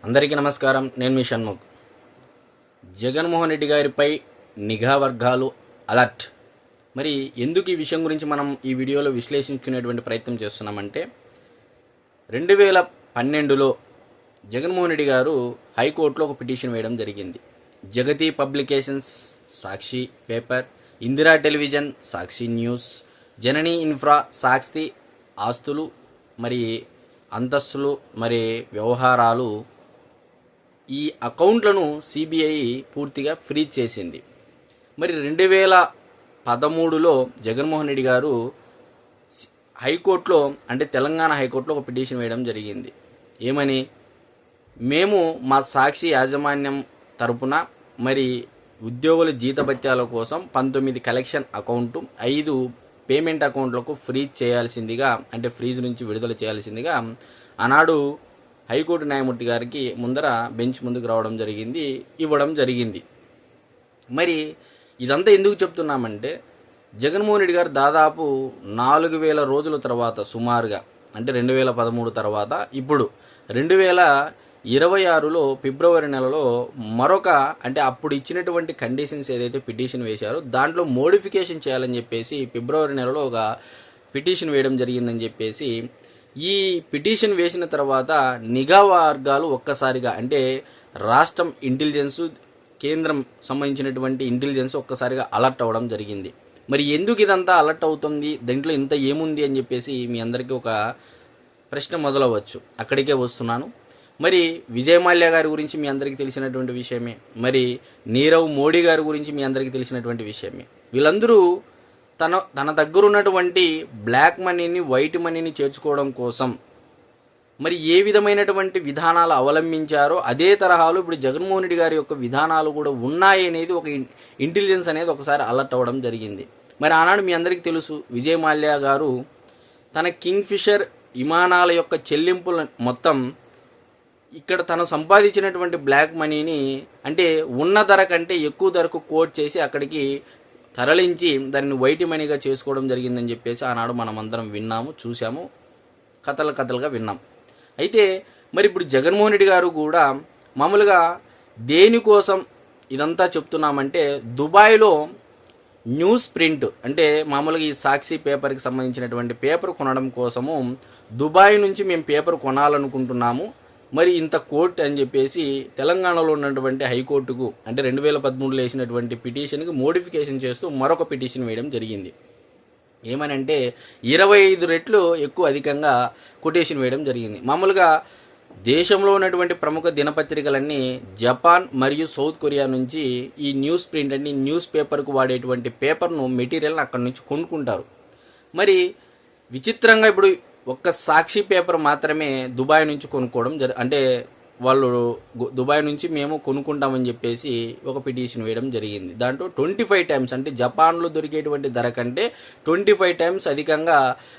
అందరికీ నమస్కారం. నేను మీ షణ్ముఖ్. జగన్మోహన్ రెడ్డి గారిపై నిఘా వర్గాలు అలర్ట్. మరి ఎందుకు ఈ విషయం గురించి మనం ఈ వీడియోలో విశ్లేషించుకునేటువంటి ప్రయత్నం చేస్తున్నామంటే 2012లో జగన్మోహన్ రెడ్డి గారు హైకోర్టులో ఒక పిటిషన్ వేయడం జరిగింది. జగతి పబ్లికేషన్స్ సాక్షి పేపర్, ఇందిరా టెలివిజన్ సాక్షి న్యూస్, జననీ ఇన్ఫ్రా సాక్షి ఆస్తులు మరి అంతస్తులు మరి వ్యవహారాలు ఈ అకౌంట్లను సిబిఐ పూర్తిగా ఫ్రీజ్ చేసింది. మరి 2013లో జగన్మోహన్ రెడ్డి గారు హైకోర్టులో అంటే తెలంగాణ హైకోర్టులో ఒక పిటిషన్ వేయడం జరిగింది. ఏమని, మేము మా సాక్షి యాజమాన్యం తరపున మరి ఉద్యోగుల జీతభత్యాల కోసం 19 కలెక్షన్ అకౌంటు 5 పేమెంట్ అకౌంట్లకు ఫ్రీజ్ చేయాల్సిందిగా అంటే ఫ్రీజ్ నుంచి విడుదల చేయాల్సిందిగా ఆనాడు హైకోర్టు న్యాయమూర్తి గారికి ముందర బెంచ్ ముందుకు రావడం జరిగింది, ఇవ్వడం జరిగింది. మరి ఇదంతా ఎందుకు చెప్తున్నామంటే జగన్మోహన్ రెడ్డి గారు దాదాపు 4000 రోజుల తర్వాత సుమారుగా అంటే 2013 తర్వాత ఇప్పుడు 2026లో ఫిబ్రవరి నెలలో మరొక అంటే అప్పుడు ఇచ్చినటువంటి కండిషన్స్ ఏదైతే పిటిషన్ వేశారో దాంట్లో మోడిఫికేషన్ చేయాలని చెప్పేసి ఫిబ్రవరి నెలలో ఒక పిటిషన్ వేయడం జరిగిందని చెప్పేసి ఈ పిటిషన్ వేసిన తర్వాత నిఘా వర్గాలు ఒక్కసారిగా అంటే రాష్ట్రం ఇంటెలిజెన్స్ కేంద్రం సంబంధించినటువంటి ఇంటెలిజెన్స్ ఒక్కసారిగా అలర్ట్ అవ్వడం జరిగింది. మరి ఎందుకు ఇదంతా అలర్ట్ అవుతుంది, దీంట్లో ఇంత ఏముంది అని చెప్పేసి మీ అందరికీ ఒక ప్రశ్న మొదలవచ్చు. అక్కడికే వస్తున్నాను. మరి విజయ్ మాల్యా గారి గురించి మీ అందరికీ తెలిసినటువంటి విషయమే, మరి నీరవ్ మోడీ గారి గురించి మీ అందరికీ తెలిసినటువంటి విషయమే. వీళ్ళందరూ తన దగ్గర ఉన్నటువంటి బ్లాక్ మనీని వైట్ మనీని చేర్చుకోవడం కోసం మరి ఏ విధమైనటువంటి విధానాలు అవలంబించారో అదే తరహాలో ఇప్పుడు జగన్మోహన్ రెడ్డి గారి యొక్క విధానాలు కూడా ఉన్నాయి అనేది ఒక ఇంటెలిజెన్స్ అనేది ఒకసారి అలర్ట్ అవ్వడం జరిగింది. మరి ఆనాడు మీ అందరికీ తెలుసు, విజయ్ మాల్యా గారు తన కింగ్ ఫిషర్ విమానాల యొక్క చెల్లింపుల మొత్తం ఇక్కడ తను సంపాదించినటువంటి బ్లాక్ మనీని అంటే ఉన్న ధర కంటే ఎక్కువ ధరకు కోట్ చేసి అక్కడికి తరలించి దాన్ని వైట్ మనీగా చేసుకోవడం జరిగిందని చెప్పేసి ఆనాడు మనం అందరం విన్నాము, చూసాము, కథలుగా విన్నాం. అయితే మరి ఇప్పుడు జగన్మోహన్ రెడ్డి గారు కూడా మామూలుగా దేనికోసం ఇదంతా చెప్తున్నామంటే దుబాయ్లో న్యూస్ ప్రింట్ అంటే మామూలుగా ఈ సాక్షి పేపర్కి సంబంధించినటువంటి పేపర్ కొనడం కోసము దుబాయ్ నుంచి మేము పేపర్ కొనాలనుకుంటున్నాము, మరి ఇంత కోర్టు అని చెప్పేసి తెలంగాణలో ఉన్నటువంటి హైకోర్టుకు అంటే 2013లో వేసినటువంటి పిటిషన్కి మోడిఫికేషన్ చేస్తూ మరొక పిటిషన్ వేయడం జరిగింది. ఏమనంటే 25 రెట్లు ఎక్కువ అధికంగా కొటేషన్ వేయడం జరిగింది. మామూలుగా దేశంలో ఉన్నటువంటి ప్రముఖ దినపత్రికలన్నీ జపాన్ మరియు సౌత్ కొరియా నుంచి ఈ న్యూస్ ప్రింట్ అంటే న్యూస్ పేపర్కు వాడేటువంటి పేపర్ను మెటీరియల్ని అక్కడి నుంచి కొనుక్కుంటారు. మరి విచిత్రంగా ఇప్పుడు ఒక్క సాక్షి పేపర్ మాత్రమే దుబాయ్ నుంచి కొనుక్కోవడం అంటే వాళ్ళు దుబాయ్ నుంచి మేము కొనుక్కుంటామని చెప్పేసి ఒక పిటిషన్ వేయడం జరిగింది. దాంట్లో 25 టైమ్స్ అంటే జపాన్లో దొరికేటువంటి ధర కంటే 25 టైమ్స్ అధికంగా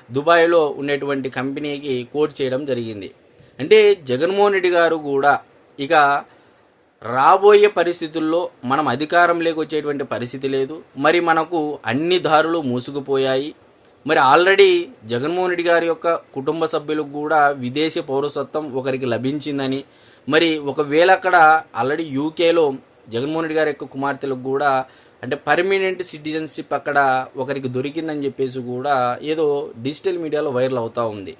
దుబాయ్లో ఉండేటువంటి కంపెనీకి కోట్ చేయడం జరిగింది. అంటే జగన్మోహన్ రెడ్డి గారు కూడా ఇక రాబోయే పరిస్థితుల్లో మనం అధికారంలోకి వచ్చేటువంటి పరిస్థితి లేదు, మరి మనకు అన్ని దారులు మూసుకుపోయాయి. మరి ఆల్రెడీ జగన్మోహన్ రెడ్డి గారి యొక్క కుటుంబ సభ్యులకు కూడా విదేశీ పౌరసత్వం ఒకరికి లభించిందని, మరి ఒకవేళ అక్కడ ఆల్రెడీ యూకేలో జగన్మోహన్ రెడ్డి గారి యొక్క కుమార్తెలకు కూడా అంటే పర్మనెంట్ సిటిజన్షిప్ అక్కడ ఒకరికి దొరికిందని చెప్పేసి కూడా ఏదో డిజిటల్ మీడియాలో వైరల్ అవుతూ ఉంది.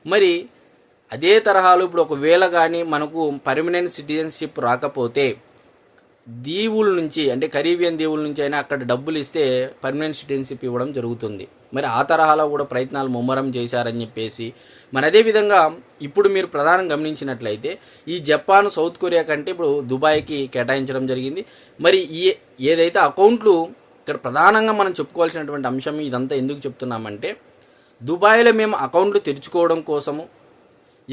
మరి అదే తరహాలో ఇప్పుడు ఒకవేళ కానీ మనకు పర్మనెంట్ సిటిజన్షిప్ రాకపోతే దీవుల నుంచి అంటే కరీబియన్ దీవుల నుంచి అయినా అక్కడ డబ్బులు ఇస్తే పర్మనెంట్ సిటిజన్షిప్ ఇవ్వడం జరుగుతుంది. మరి ఆ తరహాలో కూడా ప్రయత్నాలు ముమ్మరం చేశారని చెప్పేసి మరి అదేవిధంగా ఇప్పుడు మీరు ప్రధానంగా గమనించినట్లయితే ఈ జపాన్ సౌత్ కొరియా కంటే ఇప్పుడు దుబాయ్కి కేటాయించడం జరిగింది. మరి ఏదైతే అకౌంట్లు ఇక్కడ ప్రధానంగా మనం చెప్పుకోవాల్సినటువంటి అంశం ఇదంతా ఎందుకు చెప్తున్నామంటే దుబాయ్లో మేము అకౌంట్లు తెరుచుకోవడం కోసము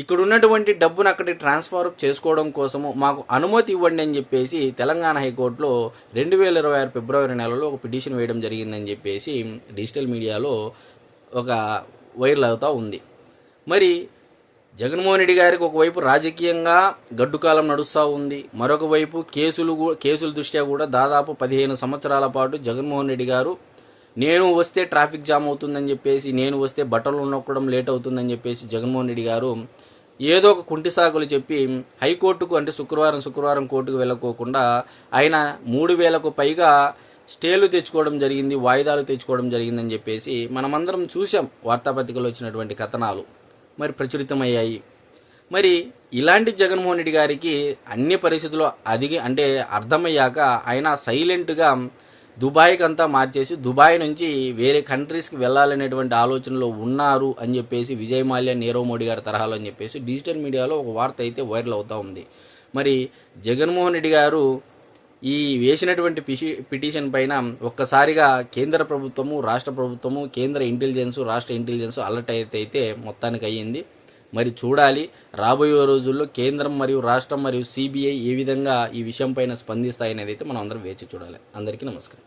ఇక్కడ ఉన్నటువంటి డబ్బును అక్కడికి ట్రాన్స్ఫర్ చేసుకోవడం కోసము మాకు అనుమతి ఇవ్వండి అని చెప్పేసి తెలంగాణ హైకోర్టులో 2026 ఫిబ్రవరి నెలలో ఒక పిటిషన్ వేయడం జరిగిందని చెప్పేసి డిజిటల్ మీడియాలో ఒక వైరల్ అవుతూ ఉంది. మరి జగన్మోహన్ రెడ్డి గారికి ఒకవైపు రాజకీయంగా గడ్డుకాలం నడుస్తూ ఉంది, మరొక వైపు కేసుల దృష్ట్యా కూడా దాదాపు 15 సంవత్సరాల పాటు జగన్మోహన్ రెడ్డి గారు నేను వస్తే ట్రాఫిక్ జామ్ అవుతుందని చెప్పేసి, నేను వస్తే బట్టలు నొక్కడం లేట్ అవుతుందని చెప్పేసి జగన్మోహన్ రెడ్డి గారు ఏదో ఒక కుంటి సాకులు చెప్పి హైకోర్టుకు అంటే శుక్రవారం కోర్టుకు వెళ్ళకోకుండా ఆయన 3,000కు పైగా స్టేలు తెచ్చుకోవడం జరిగింది, వాయిదాలు తెచ్చుకోవడం జరిగిందని చెప్పేసి మనమందరం చూసాం. వార్తాపత్రికలో వచ్చినటువంటి కథనాలు మరి ప్రచురితమయ్యాయి. మరి ఇలాంటి జగన్మోహన్ రెడ్డి గారికి అన్ని పరిస్థితుల్లో అంటే అర్థమయ్యాక ఆయన సైలెంట్గా దుబాయ్కి అంతా మార్చేసి దుబాయ్ నుంచి వేరే కంట్రీస్కి వెళ్ళాలనేటువంటి ఆలోచనలో ఉన్నారు అని చెప్పేసి విజయ్ మాల్యా, నీరవ్ మోడీ గారి తరహాలో అని చెప్పేసి డిజిటల్ మీడియాలో ఒక వార్త అయితే వైరల్ అవుతూ ఉంది. మరి జగన్మోహన్ రెడ్డి గారు ఈ వేసినటువంటి పిటిషన్ పైన ఒక్కసారిగా కేంద్ర ప్రభుత్వము, రాష్ట్ర ప్రభుత్వము, కేంద్ర ఇంటెలిజెన్స్, రాష్ట్ర ఇంటెలిజెన్స్ అలర్ట్ అయితే మొత్తానికి అయ్యింది. మరి చూడాలి రాబోయే రోజుల్లో కేంద్రం మరియు రాష్ట్రం మరియు సిబిఐ ఏ విధంగా ఈ విషయం పైన స్పందిస్తాయనేది అయితే మనం అందరం వేచి చూడాలి. అందరికీ నమస్కారం.